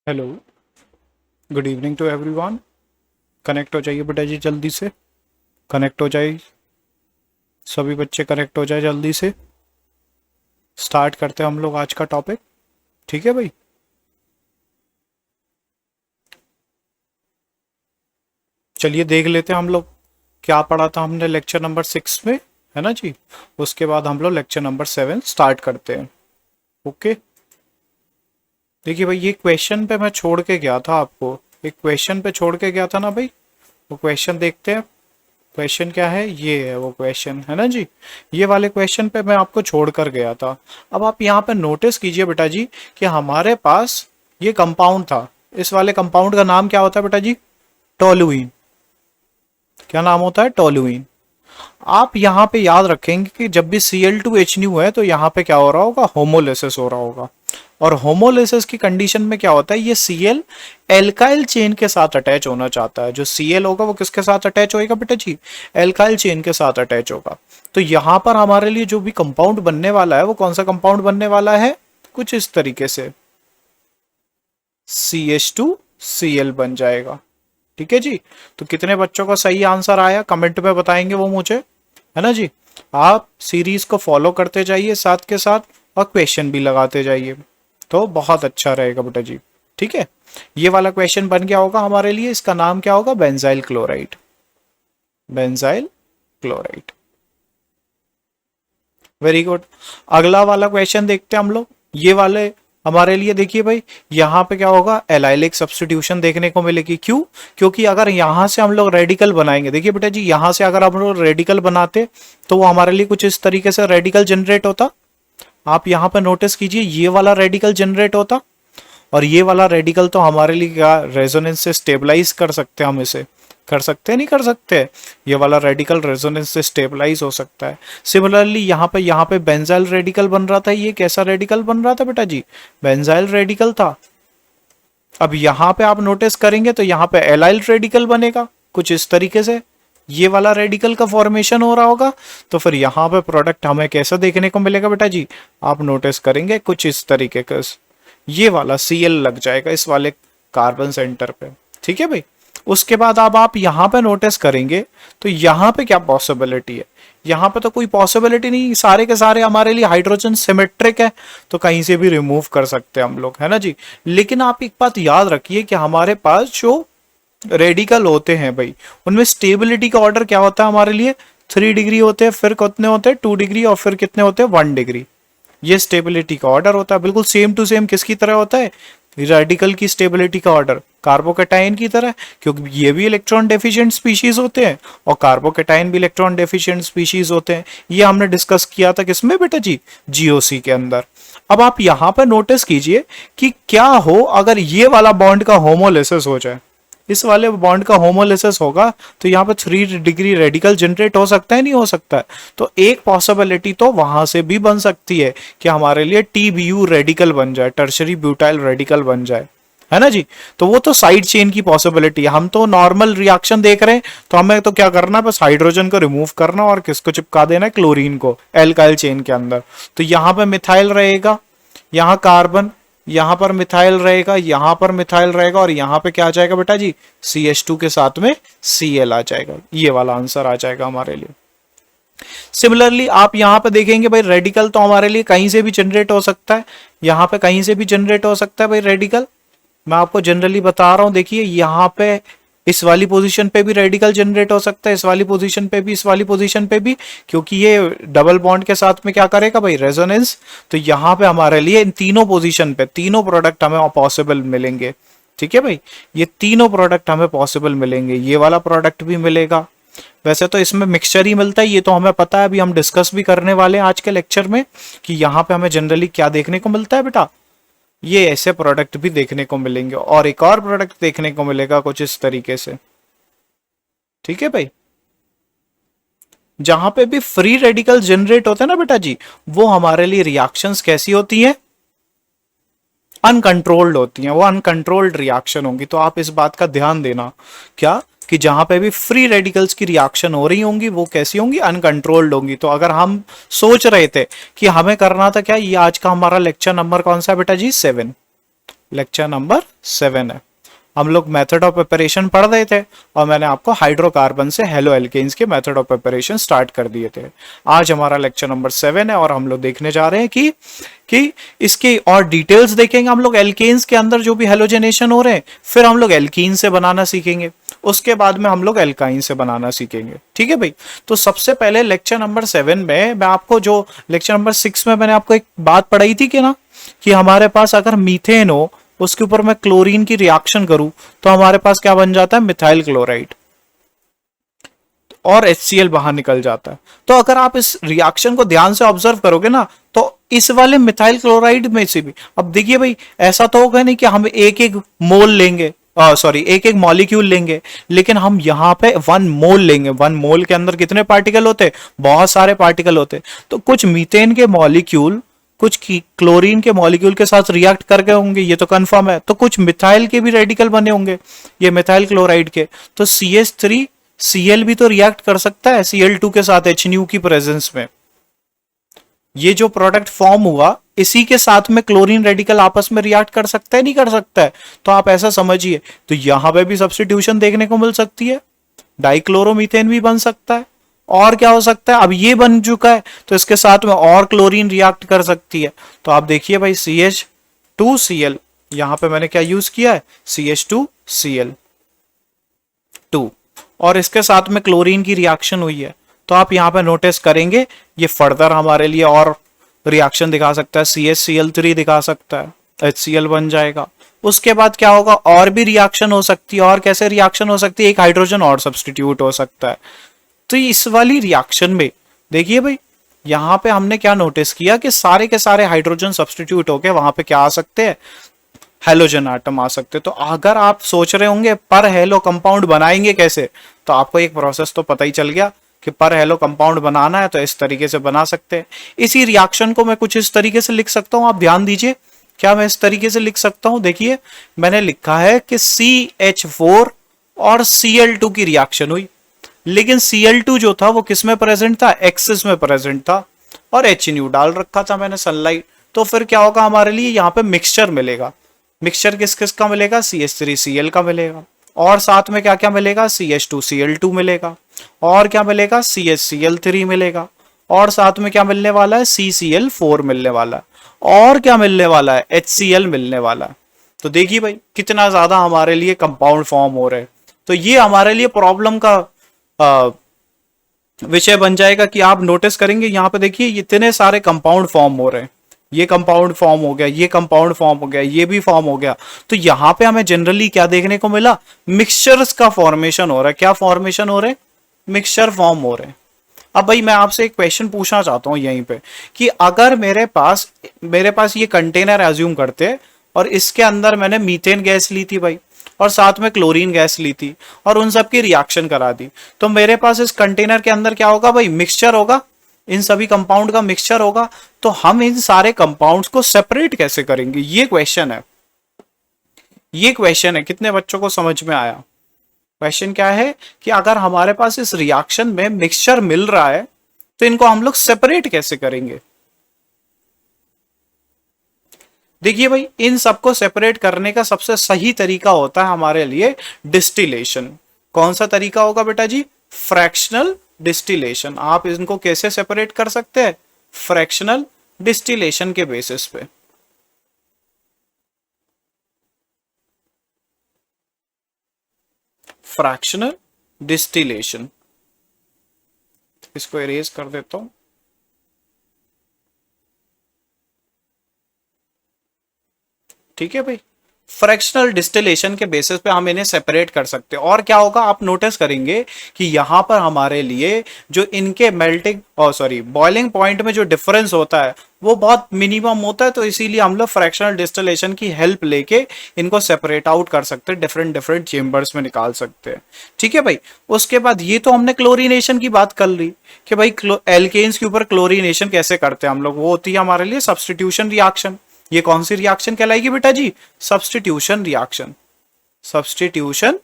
Hello, good evening to everyone. Connect हो जाइए बेटा जी जल्दी से। कनेक्ट हो जाइए, सभी बच्चे कनेक्ट हो जाए जल्दी से। स्टार्ट करते हैं हम लोग आज का टॉपिक। ठीक है भाई। चलिए देख लेते हैं हम लोग क्या पढ़ा था हमने लेक्चर नंबर 6 में, है ना जी। उसके बाद हम लोग लेक्चर नंबर 7 स्टार्ट करते हैं। ओके। देखिए भाई, ये क्वेश्चन पे मैं छोड़ के गया था आपको। एक क्वेश्चन पे छोड़ के गया था ना भाई। वो क्वेश्चन देखते हैं। क्वेश्चन क्या है, ये है वो क्वेश्चन, है ना जी। ये वाले क्वेश्चन पे मैं आपको छोड़ कर गया था। अब आप यहाँ पे नोटिस कीजिए बेटा जी कि हमारे पास ये कंपाउंड था। इस वाले कंपाउंड का नाम क्या होता है बेटा जी? टोलुइन। क्या नाम होता है? टोलुइन। आप यहाँ पे याद रखेंगे कि जब भी Cl2H है तो यहाँ पे क्या हो रहा होगा? होमोलिसिस हो रहा होगा। और होमोलिसिस की कंडीशन में क्या होता है, ये Cl एल्काइल चेन के साथ अटैच होना चाहता है। जो Cl होगा वो किसके साथ अटैच होएगा बेटा जी? एल्काइल चेन के साथ अटैच होगा। तो यहाँ पर हमारे लिए जो भी कंपाउंड बनने वाला है वो कौन सा कंपाउंड बनने वाला है? कुछ इस तरीके से CH2Cl बन जाएगा। ठीक है जी। तो कितने बच्चों का सही आंसर आया कमेंट में बताएंगे वो मुझे, है ना जी। आप सीरीज को फॉलो करते जाइए साथ के साथ, और क्वेश्चन भी लगाते जाइए तो बहुत अच्छा रहेगा बेटा जी। ठीक है। ये वाला क्वेश्चन बन गया होगा हमारे लिए। इसका नाम क्या होगा? Benzyl chloride. Benzyl chloride. Very good. अगला वाला क्वेश्चन देखते हैं हम लोग। ये वाले हमारे लिए देखिए भाई, यहाँ पे क्या होगा? एलाइलिक सब्स्टिट्यूशन देखने को मिलेगी। क्यों? क्योंकि अगर यहाँ से हम लोग रेडिकल बनाएंगे, देखिए बेटा जी, यहाँ से अगर हम लोग रेडिकल बनाते तो वो हमारे लिए कुछ इस तरीके से रेडिकल जनरेट होता। आप यहाँ पे नोटिस कीजिए, ये वाला रेडिकल जनरेट होता। और ये वाला रेडिकल तो हमारे लिए क्या, रेजोनेंस से स्टेबलाइज कर सकते हैं हम इसे। कर सकते हैं, नहीं कर सकते? ये वाला रेडिकल रेजोनेंस से स्टेबलाइज हो सकता है। सिमिलरली यहाँ पे बेंजाइल रेडिकल बन रहा था। ये कैसा रेडिकल बन रहा था बेटा जी? बेंजाइल रेडिकल था। अब यहाँ पे आप नोटिस करेंगे तो यहाँ पे एलाइल रेडिकल बनेगा कुछ इस तरीके से। ये वाला रेडिकल का फॉर्मेशन हो रहा होगा। तो फिर यहाँ पे प्रोडक्ट हमें कैसा देखने को मिलेगा बेटा जी? आप नोटिस करेंगे कुछ इस तरीके का। ये वाला Cl लग जाएगा इस वाले कार्बन सेंटर पे। ठीक है भाई। उसके बाद अब आप यहाँ पे नोटिस करेंगे तो यहाँ पे क्या पॉसिबिलिटी है? यहाँ पे तो कोई पॉसिबिलिटी नहीं, सारे के सारे हमारे लिए हाइड्रोजन सिमेट्रिक है। तो कहीं से भी रिमूव कर सकते हैं हम लोग, है ना जी। लेकिन आप एक बात याद रखिए कि हमारे पास जो रेडिकल होते हैं भाई, उनमें स्टेबिलिटी का ऑर्डर क्या होता है हमारे लिए? 3 डिग्री होते हैं, फिर कितने होते हैं? 2 डिग्री, और फिर कितने होते हैं? 1 डिग्री। ये स्टेबिलिटी का ऑर्डर होता है। बिल्कुल सेम टू सेम किसकी तरह होता है? रेडिकल की स्टेबिलिटी का ऑर्डर कार्बोकेटाइन की तरह, क्योंकि ये भी इलेक्ट्रॉन डेफिशिएंट स्पीशीज होते हैं और कार्बोकेटाइन भी इलेक्ट्रॉन डेफिशिएंट स्पीशीज होते हैं। ये हमने डिस्कस किया था किसमें बेटा जी? जीओसी के अंदर। अब आप यहां पर नोटिस कीजिए कि क्या हो अगर ये वाला बॉन्ड का होमोलिसिस हो जाए। इस वाले बॉन्ड का होमोलिसिस होगा तो यहाँ पे 3 डिग्री रेडिकल जनरेट हो सकता है, नहीं हो सकता है? तो एक पॉसिबिलिटी तो वहां से भी बन सकती है कि हमारे लिए TBU रेडिकल बन जाए, टर्शरी ब्यूटाइल रेडिकल बन जाए, है ना जी। तो वो तो साइड चेन की पॉसिबिलिटी है। हम तो नॉर्मल रिएक्शन देख रहे हैं, तो हमें तो क्या करना है? बस हाइड्रोजन को रिमूव करना और किसको चिपका देना है? क्लोरीन को एल्काइल चेन के अंदर। तो यहाँ पे मिथाइल रहेगा, यहाँ कार्बन, यहां पर मिथाइल रहेगा, यहां पर मिथाइल रहेगा, और यहां पे क्या आ जाएगा बेटा जी? CH2 के साथ में Cl आ जाएगा। ये वाला आंसर आ जाएगा हमारे लिए। सिमिलरली आप यहां पे देखेंगे भाई, रेडिकल तो हमारे लिए कहीं से भी जनरेट हो सकता है। यहां पे कहीं से भी जनरेट हो सकता है भाई रेडिकल। मैं आपको जनरली बता रहा हूं। देखिए यहां पे इस वाली पोजीशन पे भी रेडिकल जनरेट हो सकता है, इस वाली पोजीशन पे भी, इस वाली पोजीशन पे भी, क्योंकि ये डबल बॉन्ड के साथ में क्या करेगा भाई? रेजोनेंस। तो यहाँ पे हमारे लिए इन तीनों पोजीशन पे तीनों प्रोडक्ट हमें पॉसिबल मिलेंगे। ठीक है भाई। ये तीनों प्रोडक्ट हमें पॉसिबल मिलेंगे। ये वाला प्रोडक्ट भी मिलेगा। वैसे तो इसमें मिक्सचर ही मिलता है, ये तो हमें पता है। अभी हम डिस्कस भी करने वाले हैं आज के लेक्चर में कि यहाँ पे हमें जनरली क्या देखने को मिलता है बेटा? ये ऐसे प्रोडक्ट भी देखने को मिलेंगे, और एक और प्रोडक्ट देखने को मिलेगा कुछ इस तरीके से। ठीक है भाई। जहां पे भी फ्री रेडिकल जनरेट होते हैं ना बेटा जी, वो हमारे लिए रिएक्शंस कैसी होती हैं? अनकंट्रोल्ड होती हैं। वो अनकंट्रोल्ड रिएक्शन होंगी। तो आप इस बात का ध्यान देना क्या, कि जहां पे भी फ्री रेडिकल्स की रिएक्शन हो रही होंगी वो कैसी होंगी? अनकंट्रोल्ड होंगी। तो अगर हम सोच रहे थे कि हमें करना था क्या, ये आज का हमारा लेक्चर नंबर कौन सा है बेटा जी? 7। लेक्चर नंबर 7 है। हम लोग मेथड ऑफ प्रिपरेशन पढ़ रहे थे और मैंने आपको हाइड्रोकार्बन से हेलो एल्केन्स के मेथड ऑफ प्रिपरेशन स्टार्ट कर दिए थे। आज हमारा लेक्चर नंबर 7 है और हम लोग देखने जा रहे हैं कि इसके और डिटेल्स देखेंगे हम लोग एल्केन्स के अंदर जो भी हेलोजेनेशन हो रहे हैं, फिर हम लोग एल्कीन से बनाना सीखेंगे, उसके बाद में हम लोग एल्काइन से बनाना सीखेंगे। ठीक है भाई। तो सबसे पहले लेक्चर नंबर 7 में मैं आपको, जो लेक्चर नंबर 6 में मैंने आपको एक बात पढ़ाई थी कि ना, कि हमारे पास अगर मीथेन हो उसके ऊपर मैं क्लोरीन की रिएक्शन करूं तो हमारे पास क्या बन जाता है, मिथाइल क्लोराइड, और HCl बाहर निकल जाता है। तो अगर आप इस रिएक्शन को ध्यान से ऑब्जर्व करोगे ना, तो इस वाले मिथाइल क्लोराइड में से भी, अब देखिए भाई, ऐसा तो होगा नहीं कि हम एक एक मोल लेंगे, सॉरी एक एक मॉलिक्यूल लेंगे, लेकिन हम यहाँ पे 1 मोल लेंगे। 1 मोल के अंदर कितने पार्टिकल होते, बहुत सारे पार्टिकल होते। तो कुछ मीथेन के मॉलिक्यूल कुछ क्लोरीन के मॉलिक्यूल के साथ रिएक्ट कर गए होंगे, ये तो कंफर्म है। तो कुछ मिथाइल के भी रेडिकल बने होंगे, ये मिथाइल क्लोराइड के। तो CH3Cl भी तो रिएक्ट कर सकता है Cl2 के साथ HNU की प्रेजेंस में। ये जो प्रोडक्ट फॉर्म हुआ, इसी के साथ में क्लोरीन रेडिकल आपस में रिएक्ट कर सकता है, नहीं कर सकता है? तो आप ऐसा समझिए, तो यहां पे भी सब्स्टिट्यूशन देखने को मिल सकती है, डाइक्लोरोमीथेन भी बन सकता है। और क्या हो सकता है, अब ये बन चुका है तो इसके साथ में और क्लोरीन रिएक्ट कर सकती है। तो आप देखिए भाई, CH2Cl, यहां पे मैंने क्या यूज किया है, CH2Cl2, और इसके साथ में क्लोरीन की रिएक्शन हुई है। तो आप यहां पे नोटिस करेंगे, ये फर्दर हमारे लिए और रिएक्शन दिखा सकता है, CHCl3 दिखा सकता है, HCl बन जाएगा। उसके बाद क्या होगा, और भी रिएक्शन हो सकती है। और कैसे रिएक्शन हो सकती है, एक हाइड्रोजन और सब्स्टिट्यूट हो सकता है। तो इस वाली रिएक्शन में देखिए भाई, यहां पे हमने क्या नोटिस किया कि सारे के सारे हाइड्रोजन सब्स्टिट्यूट होके वहां पे क्या आ सकते हैं, हेलोजन आटम आ सकते हैं। तो अगर आप सोच रहे होंगे पर हेलो कंपाउंड बनाएंगे कैसे, तो आपको एक प्रोसेस तो पता ही चल गया कि पर हेलो कंपाउंड बनाना है तो इस तरीके से बना सकते हैं। इसी रिएक्शन को मैं कुछ इस तरीके से लिख सकता हूं, आप ध्यान दीजिए। क्या मैं इस तरीके से लिख सकता हूं, देखिए मैंने लिखा है कि CH4 और Cl2 की रिएक्शन हुई, लेकिन Cl2 जो था वो किस में प्रेजेंट था, एक्सिस में प्रेजेंट था, और HNU डाल रखा था मैंने, सनलाइट। तो फिर क्या होगा, हमारे लिए यहाँ पे मिक्सचर मिलेगा। मिक्सचर किस किस का मिलेगा, CH3Cl का मिलेगा, और साथ में क्या क्या मिलेगा, CH2Cl2 मिलेगा, और क्या मिलेगा, CHCl3 मिलेगा, और साथ में क्या मिलने वाला है, CCl4 मिलने वाला है, और क्या मिलने वाला है, HCl मिलने वाला है। तो देखिए भाई, कितना ज्यादा हमारे लिए कंपाउंड फॉर्म हो रहे हैं। तो ये हमारे लिए प्रॉब्लम का विषय बन जाएगा कि आप नोटिस करेंगे यहां पे, देखिए इतने सारे कंपाउंड फॉर्म हो रहे हैं। ये कंपाउंड फॉर्म हो गया, ये कंपाउंड फॉर्म हो गया, ये भी फॉर्म हो गया। तो यहां पे हमें जनरली क्या देखने को मिला, मिक्सचर्स का फॉर्मेशन हो रहा है। क्या फॉर्मेशन हो रहे हैं, मिक्सचर फॉर्म हो रहे हैं। अब भाई मैं आपसे एक क्वेश्चन पूछना चाहता हूं यहीं पे, कि अगर मेरे पास ये कंटेनर एज्यूम करते हैं, और इसके अंदर मैंने मीथेन गैस ली थी भाई, और साथ में क्लोरीन गैस ली थी, और उन सब की रिएक्शन करा दी, तो मेरे पास इस कंटेनर के अंदर क्या होगा भाई, मिक्सचर होगा, इन सभी कंपाउंड का मिक्सचर होगा। तो हम इन सारे कंपाउंड्स को सेपरेट कैसे करेंगे, ये क्वेश्चन है। ये क्वेश्चन है, कितने बच्चों को समझ में आया? क्वेश्चन क्या है कि अगर हमारे पास इस रिएक्शन में मिक्सचर मिल रहा है तो इनको हम लोग सेपरेट कैसे करेंगे। देखिए भाई, इन सबको सेपरेट करने का सबसे सही तरीका होता है हमारे लिए डिस्टिलेशन। कौन सा तरीका होगा बेटा जी, फ्रैक्शनल डिस्टिलेशन। आप इनको कैसे सेपरेट कर सकते हैं, फ्रैक्शनल डिस्टिलेशन के बेसिस पे। फ्रैक्शनल डिस्टिलेशन, इसको इरेज कर देता हूं। ठीक है भाई, फ्रैक्शनल डिस्टिलेशन के बेसिस पे हम इन्हें सेपरेट कर सकते हैं। और क्या होगा, आप नोटिस करेंगे कि यहां पर हमारे लिए जो इनके मेल्टिंग बॉइलिंग पॉइंट में जो डिफरेंस होता है वो बहुत मिनिमम होता है। तो इसीलिए हम लोग फ्रैक्शनल डिस्टिलेशन की हेल्प लेके इनको सेपरेट आउट कर सकते हैं, डिफरेंट डिफरेंट चेम्बर्स में निकाल सकते हैं। ठीक है भाई, उसके बाद ये तो हमने क्लोरीनेशन की बात कर ली कि भाई एल्केन्स के ऊपर क्लोरीनेशन कैसे करते हैं हम लोग, वो होती है हमारे लिए सब्स्टिट्यूशन रिएक्शन। ये कौन सी रिएक्शन कहलाएगी बेटा जी, सब्स्टिट्यूशन रिएक्शन। सब्स्टिट्यूशन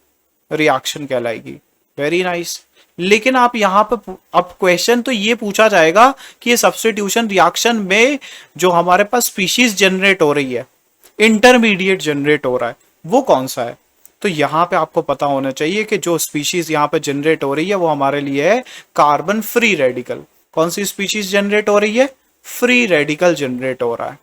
रिएक्शन कहलाएगी। Very nice. लेकिन आप यहां पर अब क्वेश्चन तो ये पूछा जाएगा कि ये सब्स्टिट्यूशन रिएक्शन में जो हमारे पास स्पीशीज जनरेट हो रही है, इंटरमीडिएट जनरेट हो रहा है, वो कौन सा है? तो यहां पे आपको पता होना चाहिए कि जो स्पीशीज यहां पे जनरेट हो रही है वो हमारे लिए है कार्बन फ्री रेडिकल। कौन सी स्पीशीज जनरेट हो रही है? फ्री रेडिकल जनरेट हो रहा है।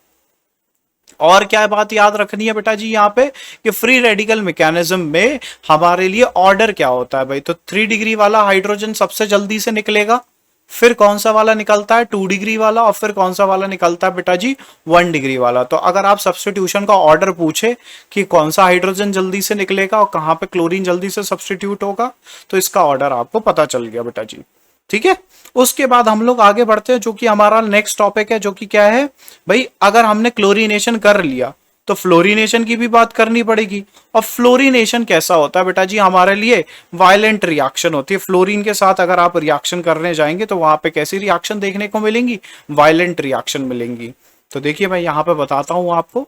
और क्या बात याद रखनी है बेटा जी यहाँ पे कि फ्री रेडिकल मैकेनिज्म में हमारे लिए ऑर्डर क्या होता है भाई? तो 3 डिग्री वाला हाइड्रोजन सबसे जल्दी से निकलेगा, फिर कौन सा वाला निकलता है 2 डिग्री वाला, और फिर कौन सा वाला निकलता है बेटा जी 1 डिग्री वाला। तो अगर आप सब्स्टिट्यूशन का ऑर्डर पूछे कि कौन सा हाइड्रोजन जल्दी से निकलेगा और कहां पे क्लोरीन जल्दी से सब्स्टिट्यूट होगा, तो इसका ऑर्डर आपको पता चल गया बेटा जी। ठीक है, उसके बाद हम लोग आगे बढ़ते हैं, जो कि हमारा नेक्स्ट टॉपिक है, जो कि क्या है भाई, अगर हमने क्लोरीनेशन कर लिया तो फ्लोरीनेशन की भी बात करनी पड़ेगी। और फ्लोरीनेशन कैसा होता है बेटा जी? हमारे लिए वायलेंट रिएक्शन होती है। फ्लोरीन के साथ अगर आप रिएक्शन करने जाएंगे तो वहां पे कैसी रिएक्शन देखने को मिलेंगी? वायलेंट रिएक्शन मिलेंगी। तो देखिए मैं यहां पे बताता हूं आपको,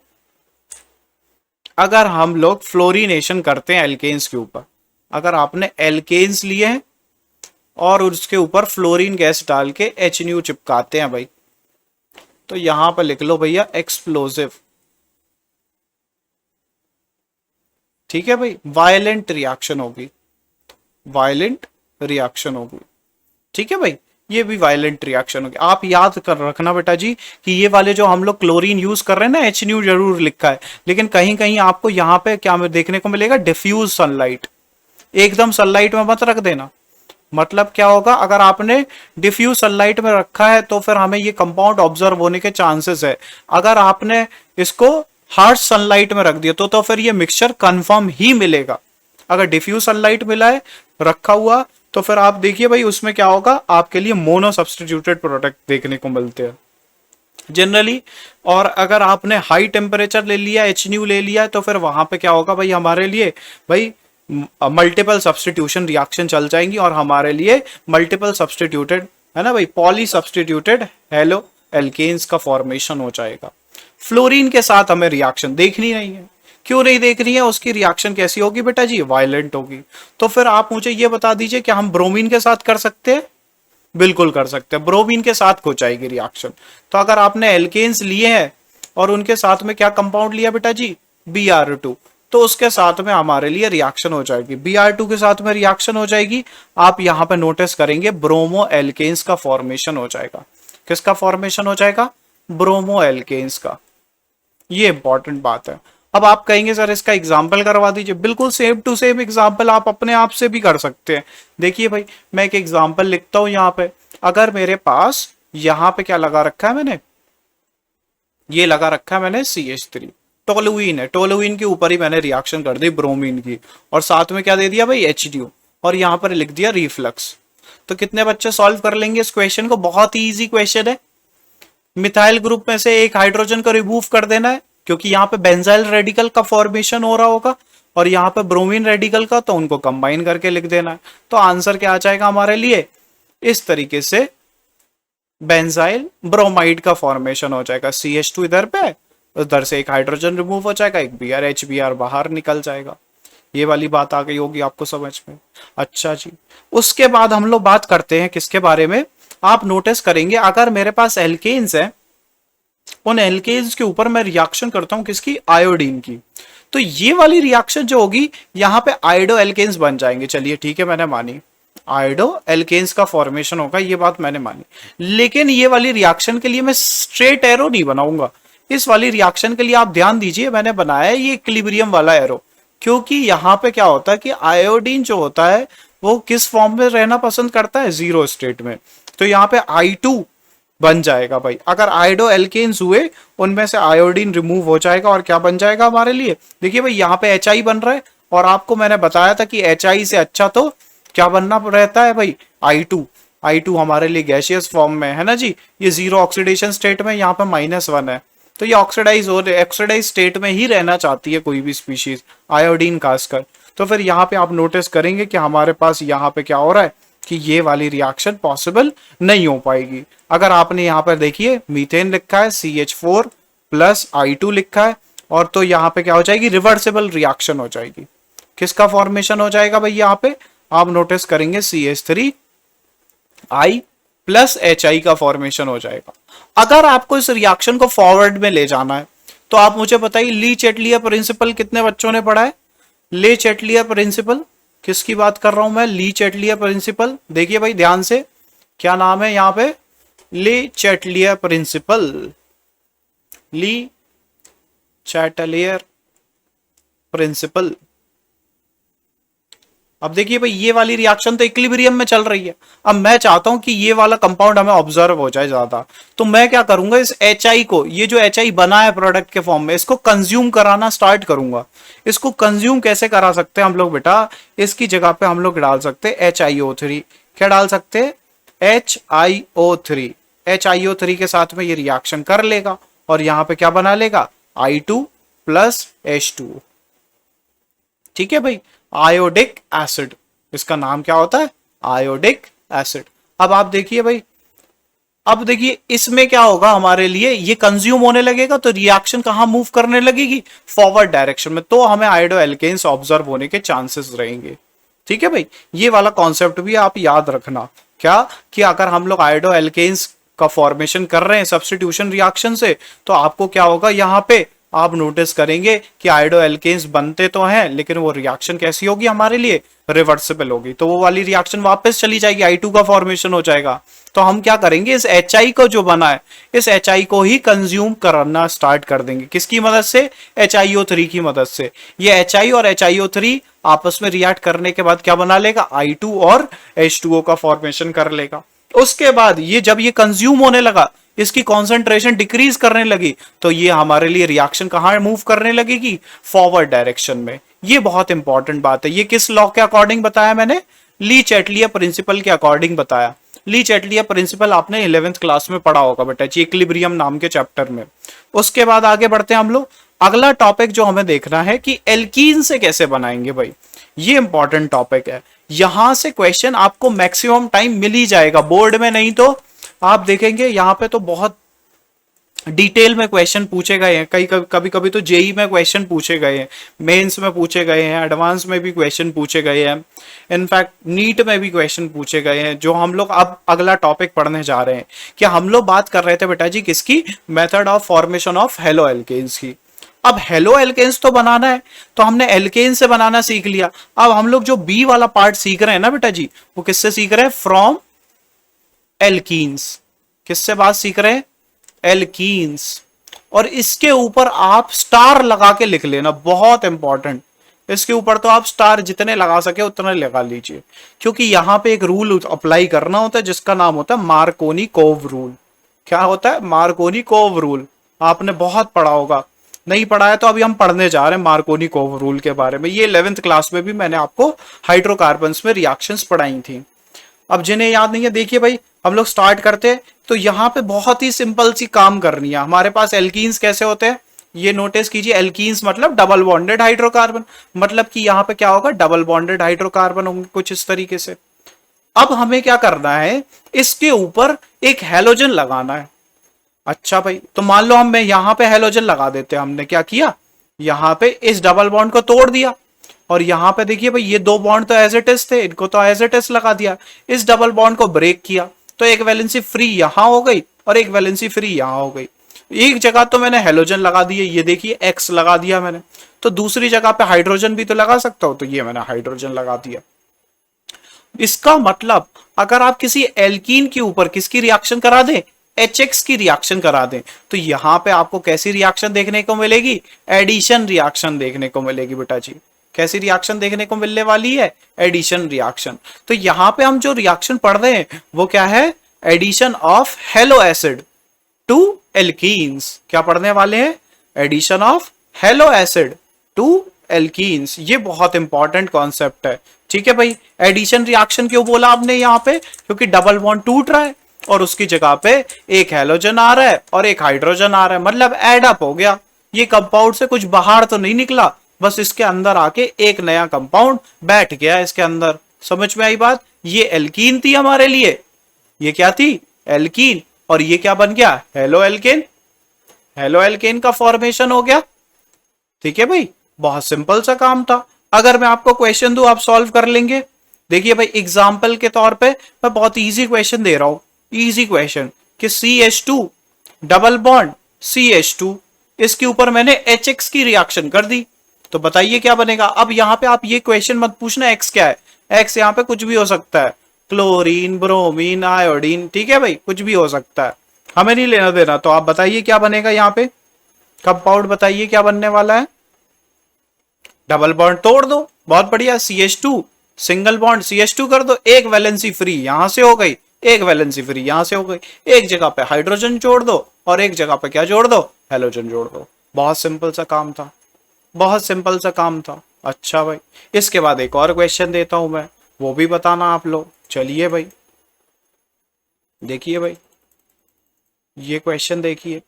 अगर हम लोग फ्लोरीनेशन करते हैं एल्केन्स के ऊपर, अगर आपने एल्केन्स लिए हैं और उसके ऊपर फ्लोरीन गैस डाल के HNU चिपकाते हैं भाई, तो यहां पर लिख लो भैया एक्सप्लोसिव। ठीक है भाई, वायलेंट रिएक्शन होगी, वायलेंट रिएक्शन होगी। ठीक है भाई, ये भी वायलेंट रिएक्शन होगी। आप याद कर रखना बेटा जी कि ये वाले जो हम लोग क्लोरीन यूज कर रहे हैं ना, HNU जरूर लिखा है, लेकिन कहीं कहीं आपको यहां पे क्या देखने को मिलेगा? Diffuse sunlight. एकदम सनलाइट में मत रख देना। मतलब क्या होगा, अगर आपने डिफ्यूज सनलाइट में रखा है तो फिर हमें ये कंपाउंड ऑब्जर्व होने के चांसेस है। अगर आपने इसको हार्श सनलाइट में रख दिया तो फिर ये मिक्सचर कंफर्म ही मिलेगा। अगर डिफ्यूज सनलाइट मिला है रखा हुआ तो फिर आप देखिए भाई उसमें क्या होगा, आपके लिए मोनो सब्सटीट्यूटेड प्रोडक्ट देखने को मिलते हैं जनरली। और अगर आपने हाई टेम्परेचर ले लिया, HNU ले लिया है, तो फिर वहां पे क्या होगा भाई, हमारे लिए भाई मल्टीपल सब्सटीट्यूशन रिएक्शन चल जाएंगी और हमारे लिए मल्टीपल सब्सटीट्यूटेड है ना भाई, पॉली सब्सटीट्यूटेड हेलो एल्केन्स का फॉर्मेशन हो जाएगा। फ्लोरीन के साथ हमें रिएक्शन देखनी नहीं है। क्यों नहीं देख रही है? उसकी रिएक्शन कैसी होगी बेटा जी? वायलेंट होगी। तो फिर आप मुझे ये बता दीजिए कि हम ब्रोमीन के साथ कर सकते हैं? बिल्कुल कर सकते हैं, ब्रोमीन के साथ हो जाएगी रिएक्शन। तो अगर आपने एल्केन्स लिए हैं और उनके साथ में क्या कंपाउंड लिया बेटा जी? Br2, तो उसके साथ में हमारे लिए रिएक्शन हो जाएगी, Br2 के साथ में रिएक्शन हो जाएगी। आप यहां पे नोटिस करेंगे ब्रोमो एल्केन्स का फॉर्मेशन हो जाएगा। किसका फॉर्मेशन हो जाएगा? ब्रोमो एल्केन्स का। ये इंपॉर्टेंट बात है। अब आप कहेंगे सर इसका एग्जाम्पल करवा दीजिए। बिल्कुल सेम टू सेम एग्जाम्पल आप अपने आप से भी कर सकते हैं। देखिए भाई मैं एक एग्जाम्पल लिखता हूं यहां पे। अगर मेरे पास यहां पे क्या लगा रखा है मैंने, ये लगा रखा है मैंने CH3, टोलुइन है, टोलुइन के ऊपर ही मैंने रिएक्शन कर दी ब्रोमीन की, और साथ में क्या दे दिया भाई HNU, और यहां पर लिख दिया रिफ्लक्स। तो कितने बच्चे सॉल्व कर लेंगे इस क्वेश्चन को? बहुत ही इजी क्वेश्चन है। मिथाइल ग्रुप में से एक हाइड्रोजन को रिमूव कर देना है, क्योंकि यहाँ पे बेंजाइल रेडिकल का फॉर्मेशन हो रहा होगा, और यहाँ पे ब्रोमीन रेडिकल का, तो उनको कंबाइन करके लिख देना है। तो आंसर क्या आ जाएगा हमारे लिए? इस तरीके से बेंजाइल ब्रोमाइड का फॉर्मेशन हो जाएगा। CH2 इधर पे, उधर से एक हाइड्रोजन रिमूव हो जाएगा, एक Br HBr बाहर निकल जाएगा। ये वाली बात आ गई होगी आपको समझ में। अच्छा जी, उसके बाद हम लोग बात करते हैं किसके बारे में? आप नोटिस करेंगे अगर मेरे पास एल्केन्स है, उन एल्केन्स के ऊपर मैं रिएक्शन करता हूं किसकी? आयोडीन की, तो ये वाली रिएक्शन जो होगी यहां पे आयोडो एल्केन्स बन जाएंगे। चलिए ठीक है, मैंने मानी आयोडो एल्केन्स का फॉर्मेशन होगा, ये बात मैंने मानी। लेकिन ये वाली रिएक्शन के लिए मैं स्ट्रेट एरो नहीं बनाऊंगा। इस वाली रिएक्शन के लिए आप ध्यान दीजिए, मैंने बनाया है ये इक्विलिब्रियम वाला एरो, क्योंकि यहां पे क्या होता है कि आयोडीन जो होता है वो किस फॉर्म में रहना पसंद करता है? 0 स्टेट में। तो यहाँ पे I2 बन जाएगा भाई। अगर आयोडो एल्केन्स हुए उनमें से आयोडीन रिमूव हो जाएगा और क्या बन जाएगा हमारे लिए? देखिए भाई यहाँ पे HI बन रहा है, और आपको मैंने बताया था कि HI से अच्छा तो क्या बनना रहता है भाई? I2 हमारे लिए गैसियस फॉर्म में है ना जी। ये 0 ऑक्सीडेशन स्टेट में, यहाँ पे -1 है, तो ये ऑक्सीडाइज स्टेट में ही रहना चाहती है कोई भी स्पीशीज, आयोडीन खासकर। तो फिर यहाँ पे आप नोटिस करेंगे कि हमारे पास यहाँ पे क्या हो रहा है कि ये वाली रिएक्शन पॉसिबल नहीं हो पाएगी। अगर आपने यहाँ पर देखिए मीथेन लिखा है, CH4 प्लस I2 लिखा है, और तो यहाँ पे क्या हो जाएगी? रिवर्सिबल रिएक्शन हो जाएगी। किसका फॉर्मेशन हो जाएगा भाई? यहाँ पे आप नोटिस करेंगे CH3I प्लस HI का फॉर्मेशन हो जाएगा। अगर आपको इस रिएक्शन को फॉरवर्ड में ले जाना है तो आप मुझे बताइए ली चैटलियर प्रिंसिपल कितने बच्चों ने पढ़ा है? ले चैटलियर प्रिंसिपल किसकी बात कर रहा हूं मैं? ली चैटलियर प्रिंसिपल, देखिए भाई ध्यान से, क्या नाम है यहां पे? ले चैटलियर प्रिंसिपल, ली चैटलियर प्रिंसिपल। अब देखिए भाई ये वाली रिएक्शन तो इक्विलिब्रियम में चल रही है, अब मैं चाहता हूं कि ये वाला कंपाउंड हमें ऑब्जर्व हो जाए ज्यादा, तो मैं क्या करूंगा, इस HI को, ये जो HI बना है प्रोडक्ट के फॉर्म में, इसको कंज्यूम कराना स्टार्ट करूंगा। इसको कंज्यूम कैसे करा सकते हैं हम लोग बेटा? इसकी जगह पे हम लोग डाल सकते हैं HiO3। क्या डाल सकते हैं? HiO3। HiO3 के साथ में ये रिएक्शन कर लेगा और यहां पे क्या बना लेगा? I2 plus H2। ठीक है भाई, आयोडिक एसिड, इसका नाम क्या होता है? Iodic acid. अब आप देखिए भाई, अब देखिए इसमें क्या होगा हमारे लिए, ये कंज्यूम होने लगेगा तो रिएक्शन कहां मूव करने लगेगी? फॉरवर्ड डायरेक्शन में, तो हमें आयोडो एल्केन्स ऑब्जर्व होने के चांसेस रहेंगे। ठीक है भाई, ये वाला कॉन्सेप्ट भी आप याद रखना, क्या कि अगर हम लोग आयोडो एल्केन्स का फॉर्मेशन कर रहे हैं सब्स्टिट्यूशन रिएक्शन से, तो आपको क्या होगा, यहां पे आप नोटिस करेंगे कि आयोडो एल्केन्स बनते तो हैं, लेकिन वो रिएक्शन कैसी होगी हमारे लिए? रिवर्सिबल होगी, तो वो वाली रिएक्शन वापस चली जाएगी, I2 का फॉर्मेशन हो जाएगा। तो हम क्या करेंगे, इस HI को जो बना है, इस HI को ही कंज्यूम करना स्टार्ट कर देंगे। किसकी मदद से? HiO3 की मदद से। ये HI और HiO3 आपस में रिएक्ट करने के बाद क्या बना लेगा? I2 और H2O का फॉर्मेशन कर लेगा। उसके बाद ये जब ये कंज्यूम होने लगा, इसकी कॉन्सेंट्रेशन डिक्रीज करने लगी, तो ये हमारे लिए रिएक्शन कहां मूव करने लगेगी? फॉरवर्ड डायरेक्शन में। ये बहुत इंपॉर्टेंट बात है। ये किस लॉ के अकॉर्डिंग बताया मैंने? ली चैटलियर प्रिंसिपल के अकॉर्डिंग बताया। ली चैटलियर प्रिंसिपल आपने 11th क्लास में पढ़ा होगा बेटा जी, इक्विलिब्रियम नाम के चैप्टर में। उसके बाद आगे बढ़ते हैं हम लोग। अगला टॉपिक जो हमें देखना है कि एल्कीन से कैसे बनाएंगे भाई, ये इंपॉर्टेंट टॉपिक है। यहां से क्वेश्चन आपको मैक्सिमम टाइम मिल ही जाएगा बोर्ड में, नहीं तो आप देखेंगे यहां पे तो बहुत डिटेल में क्वेश्चन पूछे गए हैं। कभी कभी तो जेई में क्वेश्चन पूछे गए हैं, मेंस में पूछे गए हैं, एडवांस में भी क्वेश्चन पूछे गए हैं, इनफैक्ट नीट में भी क्वेश्चन पूछे गए हैं। जो हम लोग अब अगला टॉपिक पढ़ने जा रहे हैं, क्या हम लोग बात कर रहे थे बेटा जी किसकी? Method of formation of halo alkanes की। अब हेलो एल्केन्स तो बनाना है, तो हमने एल्केन से बनाना सीख लिया। अब हम लोग जो बी वाला पार्ट सीख रहे हैं ना बेटा जी, वो किससे सीख रहे हैं? From alkenes. किससे बात सीख रहे हैं? एल्कीन्स। और इसके ऊपर आप स्टार लगा के लिख लेना, बहुत इंपॉर्टेंट। इसके ऊपर तो आप स्टार जितने लगा सके उतने लगा लीजिए, क्योंकि यहां पे एक रूल अप्लाई करना होता है जिसका नाम होता है मार्कोनी-कोव रूल। क्या होता है? Markovnikov-CoV rule. आपने बहुत पढ़ा होगा, नहीं पढ़ा है तो अभी हम पढ़ने जा रहे हैं मार्कोनी-कोव रूल के बारे में। ये 11th क्लास में भी मैंने आपको हाइड्रोकार्बन्स में रिएक्शंस पढ़ाई थी। अब जिन्हें याद नहीं है, देखिए भाई हम लोग स्टार्ट करते हैं। तो यहाँ पे बहुत ही सिंपल सी काम करनी है। हमारे पास एल्कीन्स कैसे होते हैं, ये नोटिस कीजिए। एल्कीन्स मतलब डबल बॉन्डेड हाइड्रोकार्बन, मतलब कि यहाँ पे क्या होगा? डबल बॉन्डेड हाइड्रोकार्बन होंगे कुछ इस तरीके से। अब हमें क्या करना है, इसके ऊपर एक हैलोजन लगाना है। अच्छा भाई, तो मान लो हम यहाँ पे हैलोजन लगा देते हैं। हमने क्या किया, यहाँ पे इस डबल बॉन्ड को तोड़ दिया, और यहाँ पे देखिए भाई ये दो बॉन्ड तो एज इट इज थे, इनको तो एज इट इज लगा दिया। इस डबल बॉन्ड को ब्रेक किया, तो एक वैलेंसी फ्री यहां हो गई और एक वैलेंसी फ्री यहां हो गई। एक जगह तो मैंने हेलोजन लगा दिए, ये देखिए एक्स लगा दिया मैंने, तो दूसरी जगह पे हाइड्रोजन भी तो लगा सकता हूं, तो ये मैंने हाइड्रोजन लगा दिया। इसका मतलब अगर आप किसी एल्कीन के ऊपर किसकी रिएक्शन करा दें, HX की रिएक्शन करा दें, तो यहां पे आपको कैसी रिएक्शन देखने को मिलेगी? एडिशन रिएक्शन देखने को मिलेगी बेटा जी। कैसी रिएक्शन देखने को मिलने वाली है? Addition reaction. तो यहां पे हम जो रिएक्शन पढ़ रहे हैं वो क्या है? Addition of halo acid to alkenes. क्या पढ़ने वाले हैं? Addition of halo acid to alkenes. ये बहुत इंपॉर्टेंट कॉन्सेप्ट है। ठीक है भाई, एडिशन रिएक्शन क्यों बोला आपने यहाँ पे? क्योंकि डबल बॉन्ड टूट रहा है और उसकी जगह पे एक हेलोजन आ रहा है और एक हाइड्रोजन आ रहा है, मतलब एड अप हो गया। ये कंपाउंड से कुछ बाहर तो नहीं निकला, बस इसके अंदर आके एक नया कंपाउंड बैठ गया इसके अंदर। समझ में आई बात? ये एल्कीन थी हमारे लिए, ये क्या थी? एल्कीन। और ये क्या बन गया? Halo alkane. हेलो एल्केन का फॉर्मेशन हो गया। ठीक है भाई, बहुत सिंपल सा काम था। अगर मैं आपको क्वेश्चन दूं आप सॉल्व कर लेंगे। देखिए भाई एग्जाम्पल के तौर पे मैं बहुत इजी क्वेश्चन दे रहा हूं, इजी क्वेश्चन कि CH2 डबल बॉन्ड CH2 इसके ऊपर मैंने HX की रिएक्शन कर दी, तो बताइए क्या बनेगा। अब यहाँ पे आप ये क्वेश्चन मत पूछना एक्स क्या है, एक्स यहाँ पे कुछ भी हो सकता है, क्लोरीन, ब्रोमीन, आयोडीन, ठीक है भाई, कुछ भी हो सकता है, हमें नहीं लेना देना। तो आप बताइए क्या बनेगा यहाँ पे कंपाउंड, बताइए क्या बनने वाला है। डबल बॉन्ड तोड़ दो, बहुत बढ़िया, CH2 सिंगल बॉन्ड CH2 कर दो, एक वैलेंसी फ्री यहां से हो गई, एक वैलेंसी फ्री यहां से हो गई, एक जगह पे हाइड्रोजन जोड़ दो और एक जगह पे क्या जोड़ दो, हेलोजन जोड़ दो। बहुत सिंपल सा काम था, बहुत सिंपल सा काम था। अच्छा भाई, इसके बाद एक और क्वेश्चन देता हूं मैं, वो भी बताना आप लोग। चलिए भाई, देखिए भाई, ये क्वेश्चन देखिए।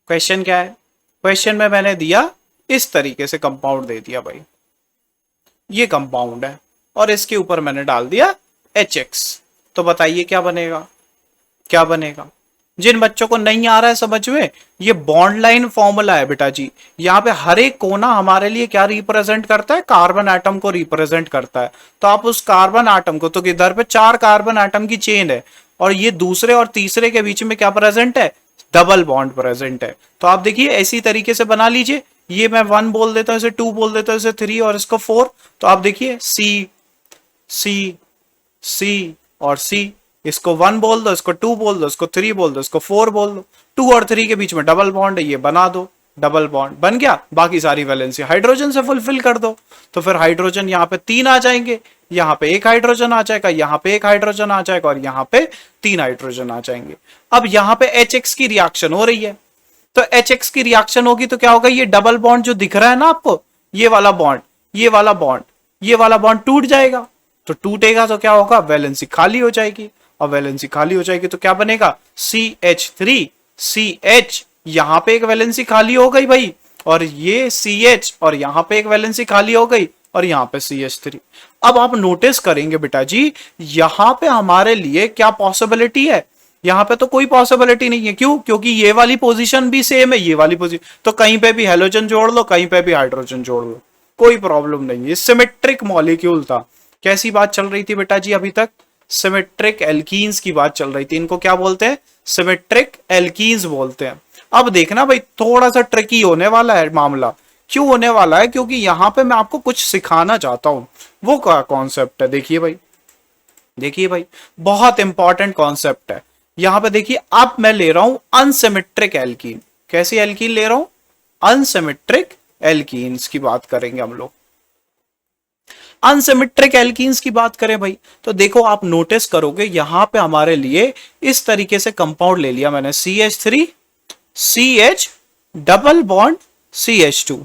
क्वेश्चन क्या है, क्वेश्चन में मैंने दिया इस तरीके से कंपाउंड दे दिया भाई, ये कंपाउंड है और इसके ऊपर मैंने डाल दिया HX, तो बताइए क्या बनेगा, क्या बनेगा। जिन बच्चों को नहीं आ रहा है समझ में, ये बॉन्ड लाइन फॉर्मूला है बेटा जी। यहाँ पे हर एक कोना हमारे लिए क्या रिप्रेजेंट करता है, कार्बन एटम को रिप्रेजेंट करता है। तो आप उस कार्बन एटम को, तो इधर पे 4 कार्बन एटम की चेन है और ये दूसरे और तीसरे के बीच में क्या प्रेजेंट है, डबल बॉन्ड प्रेजेंट है। तो आप देखिए ऐसी तरीके से बना लीजिए, ये मैं 1 बोल देता हूं, इसे 2 बोल देता हूं, इसे 3 और इसको 4। तो आप देखिए सी सी सी और सी, इसको 1 बोल दो, इसको 2 बोल दो, इसको 3 बोल दो, इसको 4 बोल दो। 2 और 3 के बीच में डबल बॉन्ड है, ये बना दो, डबल बॉन्ड बन गया। बाकी सारी वैलेंसी हाइड्रोजन से फुलफिल कर दो, तो फिर हाइड्रोजन यहाँ पे 3 आ जाएंगे, यहाँ पे 1 हाइड्रोजन आ जाएगा, यहाँ पे 1 हाइड्रोजन आ जाएगा और यहाँ पे 3 हाइड्रोजन आ जाएंगे। अब यहाँ पे HX की रिएक्शन हो रही है, तो HX की रिएक्शन होगी तो क्या होगा, ये डबल बॉन्ड जो दिख रहा है ना आपको, ये वाला बॉन्ड, ये वाला बॉन्ड, ये वाला बॉन्ड टूट जाएगा। तो टूटेगा तो क्या होगा, वैलेंसी खाली हो जाएगी, और वैलेंसी खाली हो जाएगी तो क्या बनेगा, CH3CH, यहां पे एक वैलेंसी खाली हो गई भाई, और ये CH, और यहां पे एक वैलेंसी खाली हो गई, और यहां पे CH3। अब आप नोटिस करेंगे बेटा जी, यहां पे हमारे लिए क्या पॉसिबिलिटी है, यहां पे तो कोई पॉसिबिलिटी नहीं है। क्यों, क्योंकि ये वाली पोजीशन भी सेम है, ये वाली पोजीशन, तो कहीं पे भी हेलोजन जोड़ लो, कहीं पे भी हाइड्रोजन जोड़ लो, कोई प्रॉब्लम नहीं है। सिमेट्रिक मॉलिक्यूल था। कैसी बात चल रही थी बेटा जी अभी तक, सिमेट्रिक एल्कीन्स की बात चल रही थी। इनको क्या बोलते हैं, सिमेट्रिक एल्कीन्स बोलते हैं। अब देखना भाई, थोड़ा सा ट्रिकी होने वाला है मामला। क्यों होने वाला है, क्योंकि यहां पे मैं आपको कुछ सिखाना चाहता हूं। वो क्या कॉन्सेप्ट है, देखिए भाई, देखिए भाई, बहुत इंपॉर्टेंट कॉन्सेप्ट है। यहां पे देखिए, अब मैं ले रहा हूं अनसिमेट्रिक एल्कीन। कैसी एल्कीन ले रहा हूं, अनसिमेट्रिक एल्कीन्स की बात करेंगे हम लोग। अनसिमेट्रिक एल्कीन्स की बात करें भाई, तो देखो आप नोटिस करोगे यहां पे हमारे लिए इस तरीके से कंपाउंड ले लिया मैंने, CH3 CH double bond CH2,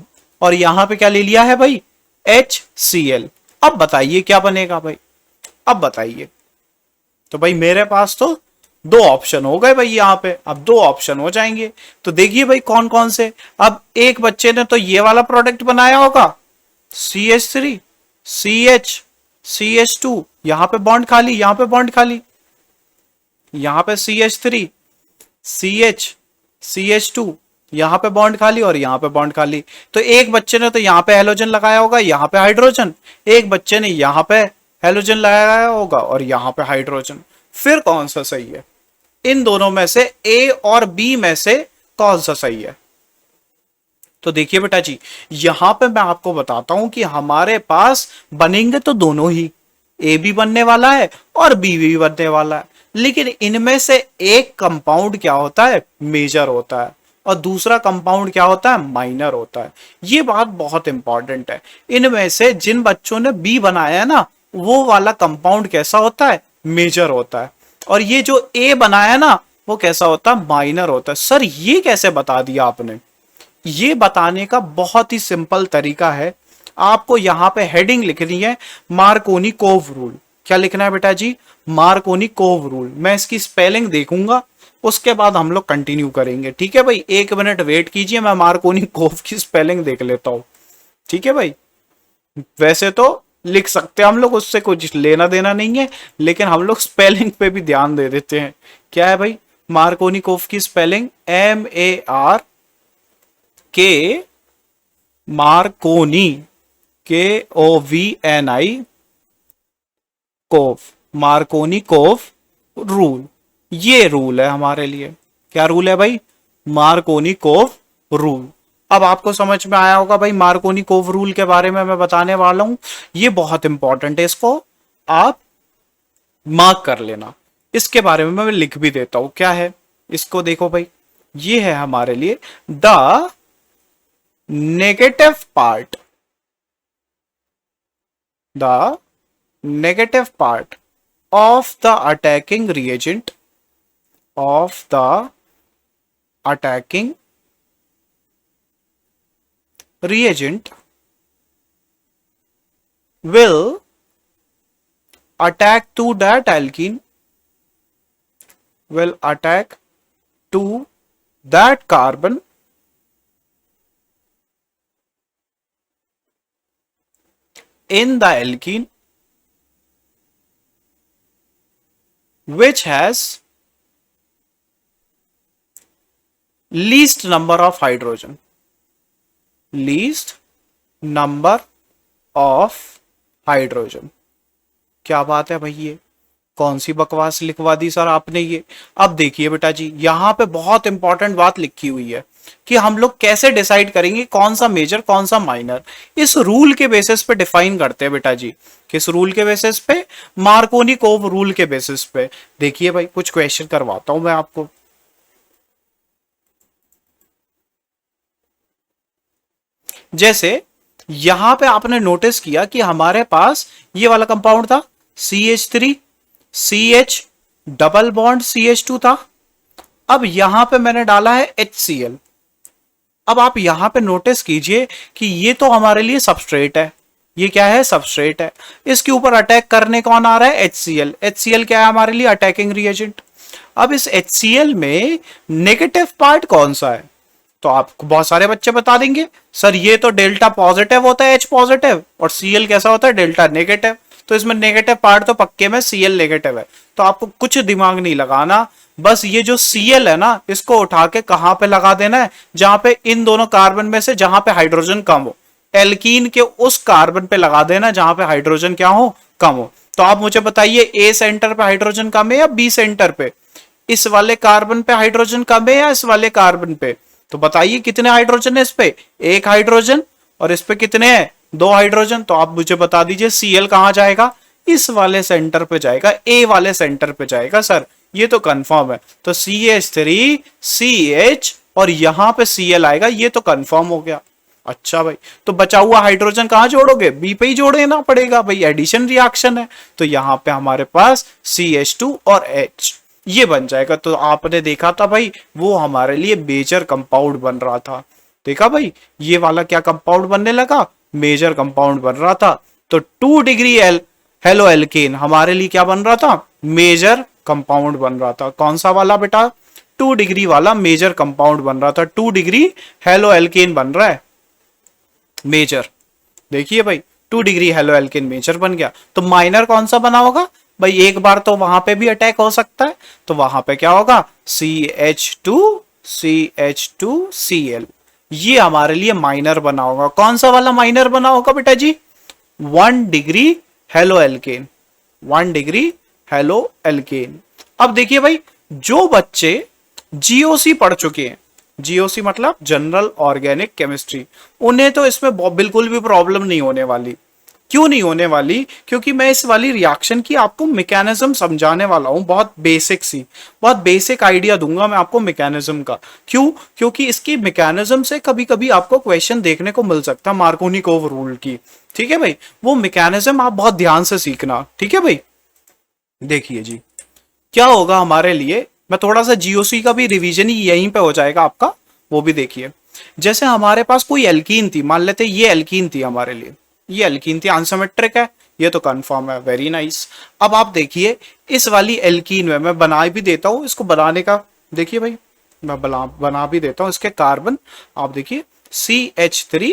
और यहां पे क्या ले लिया है भाई, HCl। अब बताइए क्या बनेगा भाई, अब बताइए। तो भाई मेरे पास तो 2 ऑप्शन हो गए भाई यहां पे, अब 2 ऑप्शन हो जाएंगे। तो देखिए भाई कौन कौन से। अब एक बच्चे ने तो ये वाला प्रोडक्ट बनाया होगा, CH3 CH CH2, यहां पे बॉन्ड खाली, यहां पे बॉन्ड खाली, यहां पे CH3 CH CH2, यहां पे बॉन्ड खाली और यहां पे बॉन्ड खाली। तो एक बच्चे ने तो यहां पे हेलोजन लगाया होगा, यहां पे हाइड्रोजन, एक बच्चे ने यहां पे हेलोजन लगाया होगा और यहां पे हाइड्रोजन। फिर कौन सा सही है, इन दोनों में से A और B में से कौन सा सही है। तो देखिए बेटा जी, यहां पे मैं आपको बताता हूं कि हमारे पास बनेंगे तो दोनों ही, ए भी बनने वाला है और बी भी बनने वाला है, लेकिन इनमें से एक कंपाउंड क्या होता है, मेजर होता है, और दूसरा कंपाउंड क्या होता है, माइनर होता है। ये बात बहुत इंपॉर्टेंट है। इनमें से जिन बच्चों ने बी बनाया है ना, वो वाला कंपाउंड कैसा होता है, मेजर होता है, और ये जो ए बनाया ना, वो कैसा होता है, माइनर होता है। सर ये कैसे बता दिया आपने, ये बताने का बहुत ही सिंपल तरीका है। आपको यहां पे हेडिंग लिखनी है, मार्कोनी कोव रूल। क्या लिखना है बेटा जी, मार्कोनी कोव रूल। मैं इसकी स्पेलिंग देखूंगा, उसके बाद हम लोग कंटिन्यू करेंगे, ठीक है भाई। 1 मिनट वेट कीजिए, मैं मार्कोनी कोव की स्पेलिंग देख लेता हूं, ठीक है भाई। वैसे तो लिख सकते हैं हम लोग, उससे कुछ लेना देना नहीं है, लेकिन हम लोग स्पेलिंग पे भी ध्यान दे देते हैं। क्या है भाई, मार्कोनी कोव की स्पेलिंग MARK मार्कोनी KOVNI कोव, मार्कोनी कोव रूल। ये रूल है हमारे लिए। क्या रूल है भाई, मार्कोनी कोव रूल। अब आपको समझ में आया होगा भाई, मार्कोनिकोव रूल के बारे में मैं बताने वाला हूं, ये बहुत इंपॉर्टेंट है, इसको आप मार्क कर लेना। इसके बारे में मैं लिख भी देता हूं, क्या है, इसको देखो भाई, ये है हमारे लिए the negative part, the negative part of the attacking reagent, of the attacking reagent will attack to that alkene, will attack to that carbon in the alkene which has least number of hydrogen, least number of hydrogen। क्या बात है भाई, ये कौन सी बकवास लिखवा दी sir आपने ये। अब देखिए बेटा जी, यहां पे बहुत इंपॉर्टेंट बात लिखी हुई है कि हम लोग कैसे डिसाइड करेंगे कौन सा मेजर कौन सा माइनर, इस रूल के बेसिस पे डिफाइन करते हैं बेटा जी। किस रूल के बेसिस पे? मार्कोनिकोव रूल के बेसिस पे। देखिए भाई, कुछ क्वेश्चन करवाता हूं मैं आपको। जैसे यहां पे आपने नोटिस किया कि हमारे पास ये वाला कंपाउंड था CH3 CH double bond CH2 था। अब यहां पे मैंने डाला है HCl। अब आप यहां पे नोटिस कीजिए कि ये तो हमारे लिए सबस्ट्रेट है, ये क्या है, सबस्ट्रेट है। इसके ऊपर अटैक करने कौन आ रहा है, HCl। HCl क्या है हमारे लिए, अटैकिंग रिएजेंट। अब इस HCl में नेगेटिव पार्ट कौन सा है, तो आपको बहुत सारे बच्चे बता देंगे सर ये तो डेल्टा पॉजिटिव होता है H पॉजिटिव, और Cl कैसा होता है, डेल्टा नेगेटिव। तो इसमें नेगेटिव पार्ट तो पक्के में Cl नेगेटिव है। तो आपको कुछ दिमाग नहीं लगाना, बस ये जो Cl है ना, इसको उठा के कहां पे लगा देना है, जहां पे इन दोनों कार्बन में से जहां पे हाइड्रोजन कम हो, एल्कीन के उस कार्बन पे लगा देना जहां पे हाइड्रोजन क्या हो, कम हो। तो आप मुझे बताइए, A सेंटर पे हाइड्रोजन कम है या B सेंटर पे? इस वाले कार्बन पे हाइड्रोजन कम है या इस वाले कार्बन पे? तो बताइए कितने हाइड्रोजन है इस पे, एक हाइड्रोजन, और इस पे कितने हैं, दो हाइड्रोजन। तो आप मुझे बता दीजिए Cl कहां जाएगा, इस वाले सेंटर पे जाएगा, A वाले सेंटर पे जाएगा सर, ये तो कंफर्म है। तो CH3 CH और यहां पे Cl आएगा, ये तो कंफर्म हो गया। अच्छा भाई, तो बचा हुआ हाइड्रोजन कहां जोड़ोगे, बी पे ही जोड़ना पड़ेगा भाई, एडिशन रिएक्शन है। तो यहां पे हमारे पास CH2 और H ये बन जाएगा। तो आपने देखा था भाई, वो हमारे लिए मेजर कंपाउंड बन रहा था। देखा भाई, ये वाला क्या कंपाउंड बनने लगा, मेजर कंपाउंड बन रहा था। तो 2 डिग्री हेलो एल्केन हमारे लिए क्या बन रहा था, मेजर कंपाउंड बन रहा था। कौन सा वाला बेटा, 2 डिग्री वाला मेजर कंपाउंड बन रहा था। 2 डिग्री हेलो एल्केन बन रहा है मेजर। देखिए भाई, 2 डिग्री हेलो एल्केन मेजर बन गया। तो माइनर कौन सा बना होगा भाई, एक बार तो वहां पे भी अटैक हो सकता है, तो वहां पे क्या होगा, CH2 CH2Cl, ये हमारे लिए माइनर बना होगा। कौन सा वाला माइनर बना होगा बेटा जी, 1 degree halo alkane, 1 degree halo alkane. अब देखिए भाई, जो बच्चे GOC पढ़ चुके हैं, GOC मतलब जनरल ऑर्गेनिक केमिस्ट्री, उन्हें तो इसमें बिल्कुल भी प्रॉब्लम नहीं होने वाली। क्यों नहीं होने वाली, क्योंकि मैं इस वाली रिएक्शन की आपको मैकेनिज्म समझाने वाला हूं, बहुत बेसिक सी, बहुत बेसिक आइडिया दूंगा मैं आपको मैकेनिज्म का। क्यों, क्योंकि इसकी मैकेनिज्म से कभी कभी आपको क्वेश्चन देखने को मिल सकता है मार्कोनिकोव रूल की। ठीक है भाई, वो मैकेनिज्म आप बहुत ध्यान से सीखना। ठीक है भाई, देखिए जी क्या होगा हमारे लिए, मैं थोड़ा सा GOC का भी रिवीजन ही यहीं पे हो जाएगा आपका, वो भी देखिए। जैसे हमारे पास कोई एल्कीन थी, मान लेते ये एल्कीन थी हमारे लिए, ये एल्कीन थी, अनसिमेट्रिक है, ये तो कंफर्म है, वेरी नाइस। अब आप देखिए, इस वाली एल्कीन में मैं बना भी देता हूं, इसको बनाने का देखिए भाई, मैं बना भी देता हूं इसके कार्बन। आप देखिए CH3,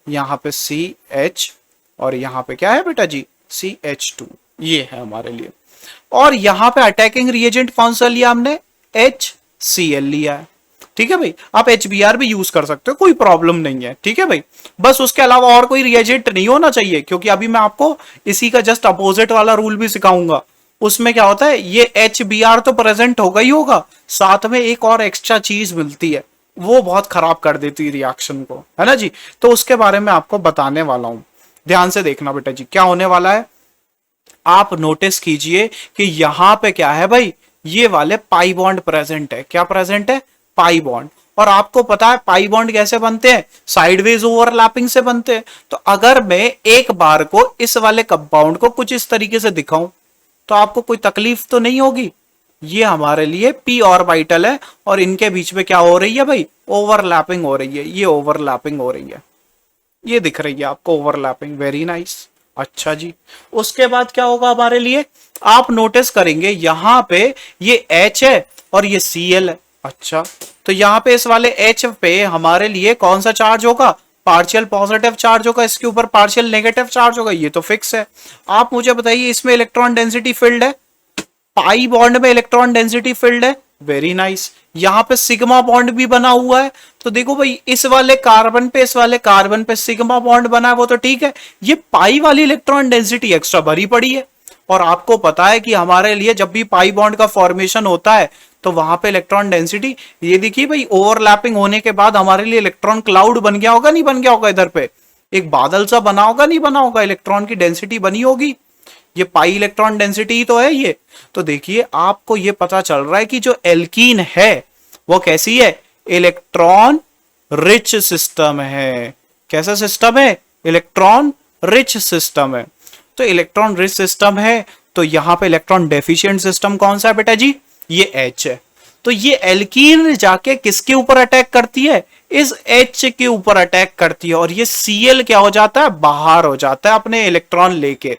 यहां पे CH, और यहां पे क्या है बेटा जी, CH2, ये है हमारे लिए। और यहां पे अटैकिंग रिएजेंट कौन सा लिया हमने, HCl लिया है। ठीक है भाई, आप HBr भी यूज कर सकते हो, कोई प्रॉब्लम नहीं है। ठीक है भाई, बस उसके अलावा और कोई रिएजेंट नहीं होना चाहिए, क्योंकि अभी मैं आपको इसी का जस्ट अपोजिट वाला रूल भी सिखाऊंगा। उसमें क्या होता है, ये HBr तो प्रेजेंट होगा ही होगा, साथ में एक और एक्स्ट्रा चीज मिलती है, वो बहुत खराब कर देती रिएक्शन को, है ना जी। तो उसके बारे में आपको बताने वाला हूं, ध्यान से देखना बेटा जी क्या होने वाला है। आप नोटिस कीजिए कि यहां पे क्या है भाई, ये वाले पाई बॉन्ड प्रेजेंट है। क्या प्रेजेंट है? Pi bond. और आपको पता है पाई बॉन्ड कैसे बनते हैं? साइडवेज ओवरलैपिंग से बनते हैं। तो अगर मैं एक बार को इस वाले कंपाउंड को कुछ इस तरीके से दिखाऊं तो आपको कोई तकलीफ तो नहीं होगी। ये हमारे लिए पी ऑर्बिटल है और इनके बीच में क्या हो रही है भाई? ओवरलैपिंग हो रही है। ये ओवरलैपिंग हो रही है, ये दिख रही है आपको ओवरलैपिंग। Very nice. अच्छा जी, उसके बाद क्या होगा हमारे लिए? आप नोटिस करेंगे यहां पे ये H है और ये Cl है। अच्छा, तो यहां पे इस वाले H पे हमारे लिए कौन सा चार्ज होगा? पार्शियल पॉजिटिव चार्ज होगा, इसके ऊपर पार्शियल नेगेटिव चार्ज होगा, ये तो फिक्स है। आप मुझे बताइए इसमें इलेक्ट्रॉन डेंसिटी फील्ड है? पाई बॉन्ड में इलेक्ट्रॉन डेंसिटी फील्ड है। Very nice. यहां पे सिग्मा बॉन्ड भी बना हुआ है। तो देखो भाई इस वाले कार्बन पे इस वाले कार्बन पे सिग्मा बॉन्ड बना है, वो तो ठीक है। ये पाई वाली इलेक्ट्रॉन डेंसिटी एक्स्ट्रा भरी पड़ी है। और आपको पता है कि हमारे लिए जब भी पाई बॉन्ड का फॉर्मेशन होता है तो वहां पे इलेक्ट्रॉन डेंसिटी, ये देखिए भाई ओवरलैपिंग होने के बाद हमारे लिए इलेक्ट्रॉन क्लाउड बन गया होगा, नहीं बन गया होगा? इधर पे एक बादल सा बना होगा, नहीं बना होगा? इलेक्ट्रॉन की डेंसिटी बनी होगी। ये पाई इलेक्ट्रॉन डेंसिटी ही तो है ये। तो देखिए आपको ये पता चल रहा है कि जो एल्कीन है वो कैसी है? इलेक्ट्रॉन रिच सिस्टम है। कैसा सिस्टम है? इलेक्ट्रॉन रिच सिस्टम है। तो इलेक्ट्रॉन रिच सिस्टम है, तो यहां पे इलेक्ट्रॉन डेफिशिएंट सिस्टम कौन सा है बेटा जी? ये H है। तो ये एल्कीन जाके किसके ऊपर अटैक करती है? इस H के ऊपर अटैक करती है और ये Cl क्या हो जाता है? बाहर हो जाता है अपने इलेक्ट्रॉन लेके।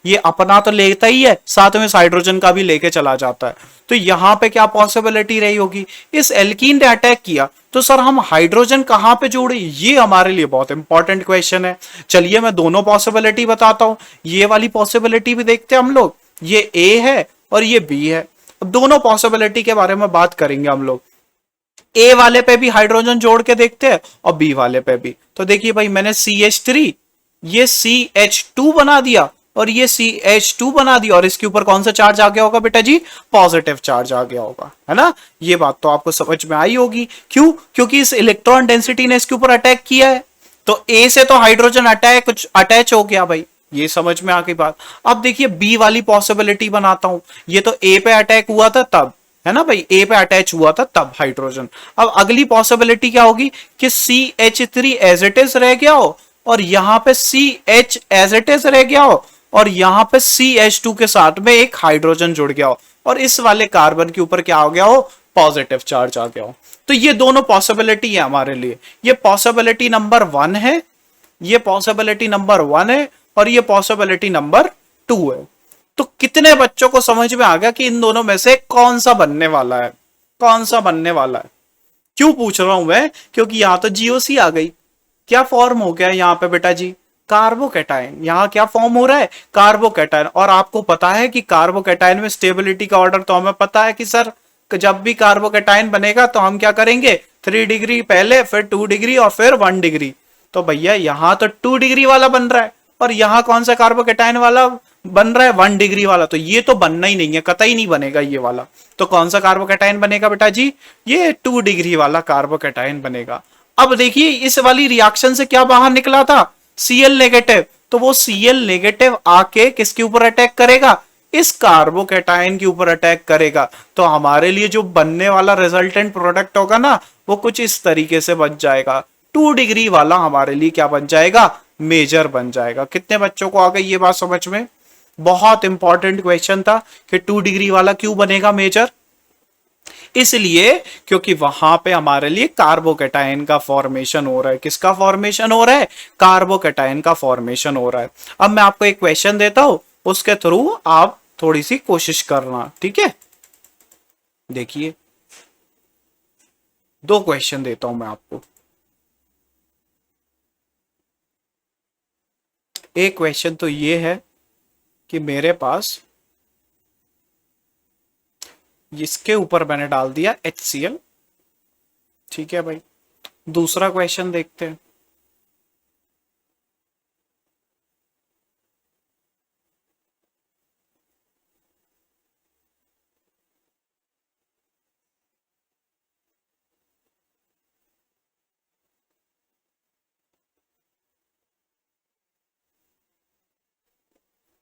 ये अपना तो लेता ही है, साथ में हाइड्रोजन का भी लेके चला जाता है। तो यहां पे क्या पॉसिबिलिटी रही होगी? इस एल्कीन ने अटैक किया तो सर हम हाइड्रोजन कहां पे जोड़े? ये हमारे लिए बहुत इंपॉर्टेंट क्वेश्चन है। चलिए मैं दोनों पॉसिबिलिटी बताता हूं। ये वाली पॉसिबिलिटी भी देखते हैं हम लोग। ये ए है और ये बी है। अब दोनों पॉसिबिलिटी के बारे में बात करेंगे हम लोग। ए वाले पे भी हाइड्रोजन जोड़ के देखते हैं और बी वाले पे भी। तो देखिए भाई मैंने CH3, ये CH2 बना दिया और ये CH2 बना दिया और इसके ऊपर कौन सा चार्ज आ गया होगा बेटा जी? पॉजिटिव चार्ज आ गया होगा, है ना। ये बात तो आपको समझ में आई होगी। क्यों? क्योंकि इस इलेक्ट्रॉन डेंसिटी ने इसके ऊपर अटैक किया है। तो ए से तो हाइड्रोजन अटैच हो गया भाई, ये समझ में आ गई बात। अब देखिए बी वाली पॉसिबिलिटी बनाता हूं। ये तो ए पे अटैक हुआ था तब, है ना भाई, ए पे अटैच हुआ था तब हाइड्रोजन। अब अगली पॉसिबिलिटी क्या होगी कि CH3 एज इट इज रह गया हो और यहां पे CH एज इट इज रह गया हो और यहां पे CH2 के साथ में एक हाइड्रोजन जुड़ गया हो और इस वाले कार्बन के ऊपर क्या हो गया हो? पॉजिटिव चार्ज आ गया हो। तो ये दोनों पॉसिबिलिटी है हमारे लिए। ये पॉसिबिलिटी नंबर 1 है, ये पॉसिबिलिटी नंबर 1 है और ये पॉसिबिलिटी नंबर 2 है। तो कितने बच्चों को समझ में आ गया कि इन दोनों में से कौन सा बनने वाला है? कौन सा बनने वाला है? क्यों पूछ रहा हूं मैं? क्योंकि यहां तो GOC आ गई। क्या फॉर्म हो गया यहां पे बेटा जी? कार्बोकैटायन। यहां क्या फॉर्म हो रहा है? कार्बोकैटायन। और आपको पता है कि कार्बोकैटायन में स्टेबिलिटी का ऑर्डर तो हमें पता है कि सर जब भी कार्बोकैटायन बनेगा तो हम क्या करेंगे? 3 डिग्री पहले, फिर 2 डिग्री और फिर 1 डिग्री। तो भैया यहां तो 2 डिग्री वाला बन रहा है और यहां कौन सा कार्बोकैटायन वाला बन रहा है? 1 डिग्री वाला। तो ये तो बनना ही नहीं है, कतई नहीं बनेगा ये वाला। तो कौन सा कार्बोकैटायन बनेगा बेटा जी? ये 2 डिग्री वाला कार्बोकैटायन बनेगा। अब देखिए इस वाली रिएक्शन से क्या बाहर निकला था? Cl negative. तो वो Cl नेगेटिव आके किसके ऊपर अटैक करेगा? इस कार्बोकैटायन के ऊपर अटैक करेगा। तो हमारे लिए जो बनने वाला रिजल्टेंट प्रोडक्ट होगा ना, वो कुछ इस तरीके से बन जाएगा। 2 डिग्री वाला हमारे लिए क्या बन जाएगा? मेजर बन जाएगा। कितने बच्चों को आ गई ये बात समझ में? बहुत इंपॉर्टेंट क्वेश्चन था कि 2 डिग्री वाला क्यों बनेगा मेजर। इसलिए क्योंकि वहां पे हमारे लिए कार्बोकैटायन का फॉर्मेशन हो रहा है। किसका फॉर्मेशन हो रहा है? कार्बोकैटायन का फॉर्मेशन हो रहा है। अब मैं आपको एक क्वेश्चन देता हूं, उसके थ्रू आप थोड़ी सी कोशिश करना, ठीक है। देखिए 2 क्वेश्चन देता हूं मैं आपको। एक क्वेश्चन तो ये है कि मेरे पास इसके ऊपर मैंने डाल दिया HCl, ठीक है भाई। दूसरा क्वेश्चन देखते हैं।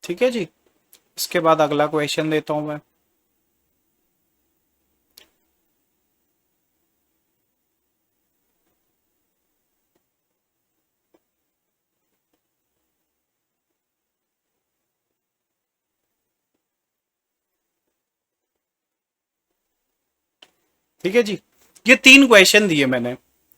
ठीक है जी। इसके बाद अगला क्वेश्चन देता हूं मैं। ठीक है जी, ये 3 क्वेश्चन दिए मैंने।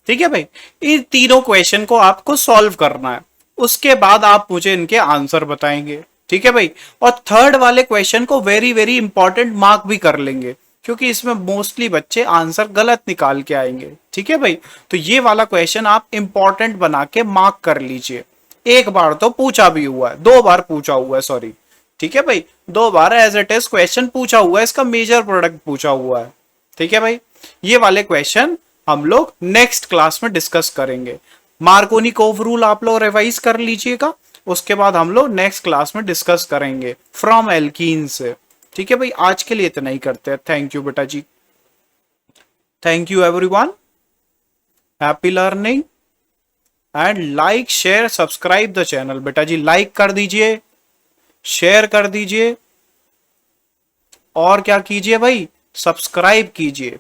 ठीक है भाई, इन तीनों क्वेश्चन को आपको सॉल्व करना है, उसके बाद आप मुझे इनके आंसर बताएंगे। ठीक है भाई, और थर्ड वाले क्वेश्चन को वेरी वेरी इंपॉर्टेंट मार्क भी कर लेंगे, क्योंकि इसमें मोस्टली बच्चे आंसर गलत निकाल के आएंगे। ठीक है भाई, तो ये वाला क्वेश्चन आप इंपॉर्टेंट बना के मार्क कर लीजिए। एक बार तो पूछा भी हुआ है, 2 बार पूछा हुआ है, सॉरी। ठीक है भाई, 2 बार एज इट इज क्वेश्चन पूछा हुआ है, इसका मेजर प्रोडक्ट पूछा हुआ है। ठीक है भाई, ये वाले क्वेश्चन हम लोग नेक्स्ट क्लास में डिस्कस करेंगे। मार्कोनिकोव रूल आप लोग रिवाइज कर लीजिएगा, उसके बाद हम लोग नेक्स्ट क्लास में डिस्कस करेंगे फ्रॉम एल्कीन से। ठीक है भाई, आज के लिए इतना ही करते हैं। थैंक यू बेटा जी, thank you everyone, happy learning and like share subscribe the channel. बेटा जी लाइक कर दीजिए, शेयर कर दीजिए, और क्या कीजिए भाई, सब्सक्राइब कीजिए।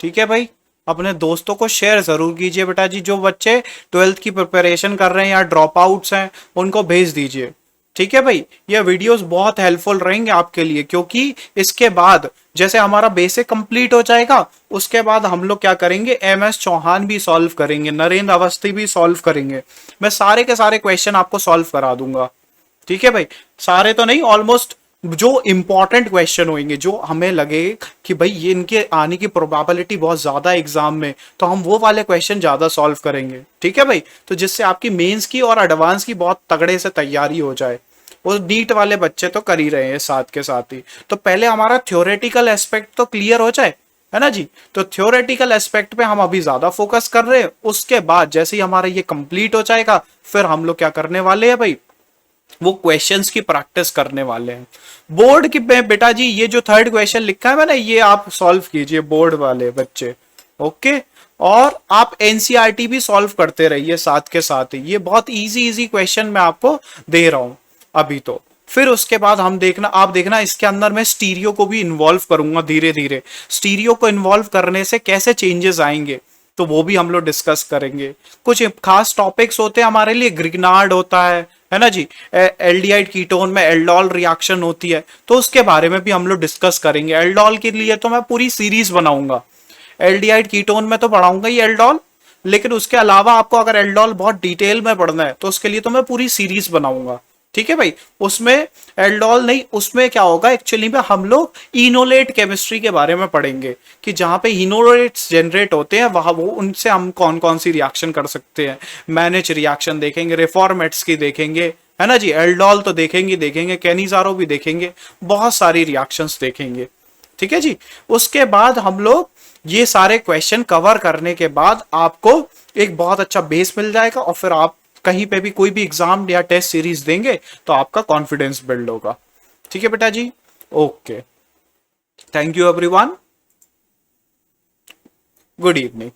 ठीक है भाई, अपने दोस्तों को शेयर जरूर कीजिए बेटा जी। जो बच्चे 12th की प्रिपरेशन कर रहे हैं या ड्रॉप आउट्स हैं, उनको भेज दीजिए। ठीक है भाई, ये वीडियोस बहुत हेल्पफुल रहेंगे आपके लिए, क्योंकि इसके बाद जैसे हमारा बेसिक कंप्लीट हो जाएगा, उसके बाद हम लोग क्या करेंगे, MS चौहान भी सॉल्व करेंगे, नरेंद्र अवस्थी भी सॉल्व करेंगे। मैं सारे के सारे क्वेश्चन आपको सॉल्व करा दूंगा। ठीक है भाई, सारे तो नहीं, ऑलमोस्ट जो इंपॉर्टेंट क्वेश्चन होंगे, जो हमें लगे कि भाई ये इनके आने की प्रोबेबिलिटी बहुत ज्यादा एग्जाम में, तो हम वो वाले क्वेश्चन ज्यादा सॉल्व करेंगे। ठीक है भाई, तो जिससे आपकी मेंस की और एडवांस की बहुत तगड़े से तैयारी हो जाए। वो नीट वाले बच्चे तो कर ही रहे हैं साथ के साथ ही, तो पहले हमारा थ्योरेटिकल एस्पेक्ट तो क्लियर हो जाए, है ना जी। तो थ्योरेटिकल एस्पेक्ट पे हम अभी ज्यादा फोकस कर रहे हैं। उसके बाद जैसे ही हमारा ये कंप्लीट हो जाएगा, फिर हम लोग क्या करने वाले हैं भाई, वो क्वेश्चंस की प्रैक्टिस करने वाले हैं। बोर्ड की बेटा जी, ये जो थर्ड क्वेश्चन लिखा है मैंने, ये आप सॉल्व कीजिए बोर्ड वाले बच्चे। ओके, और आप एनसीईआरटी भी सॉल्व करते रहिए साथ के साथ ही। ये बहुत इजी इजी क्वेश्चन मैं आपको दे रहा हूं अभी तो। फिर उसके बाद हम देखना, आप देखना इसके अंदर मैं स्टीरियो को भी इन्वॉल्व करूंगा धीरे धीरे। स्टीरियो को इन्वॉल्व करने से कैसे चेंजेस आएंगे, तो वो भी हम लोग डिस्कस करेंगे। कुछ खास टॉपिक्स होते हैं हमारे लिए, ग्रिग्नार्ड होता है ना जी, एल्डिहाइड कीटोन में एल्डोल रिएक्शन होती है, तो उसके बारे में भी हम लोग डिस्कस करेंगे। एल्डोल के लिए तो मैं पूरी सीरीज बनाऊंगा। एल्डिहाइड कीटोन में तो पढ़ाऊंगा ही एल्डोल, लेकिन उसके अलावा आपको अगर एल्डोल बहुत डिटेल में पढ़ना है, तो उसके लिए तो मैं पूरी सीरीज बनाऊंगा। ठीक है भाई, उसमें एल्डोल नहीं, उसमें क्या होगा एक्चुअली में, हम लोग इनोलेट केमिस्ट्री के बारे में पढ़ेंगे, कि जहां पे इनोलेट्स जनरेट होते हैं, वहां वो उनसे हम कौन कौन सी रिएक्शन कर सकते हैं। मैनेज रिएक्शन देखेंगे, रिफॉर्मेट्स की देखेंगे, है ना जी। एल्डोल तो देखेंगे, कैनिजारो भी देखेंगे, बहुत सारी रिएक्शंस देखेंगे। ठीक है जी, उसके बाद हम लोग ये सारे क्वेश्चन कवर करने के बाद आपको एक बहुत अच्छा बेस मिल जाएगा, और फिर आप कहीं पे भी कोई भी एग्जाम या टेस्ट सीरीज देंगे तो आपका कॉन्फिडेंस बिल्ड होगा। ठीक है बेटा जी, okay, thank you everyone, good evening.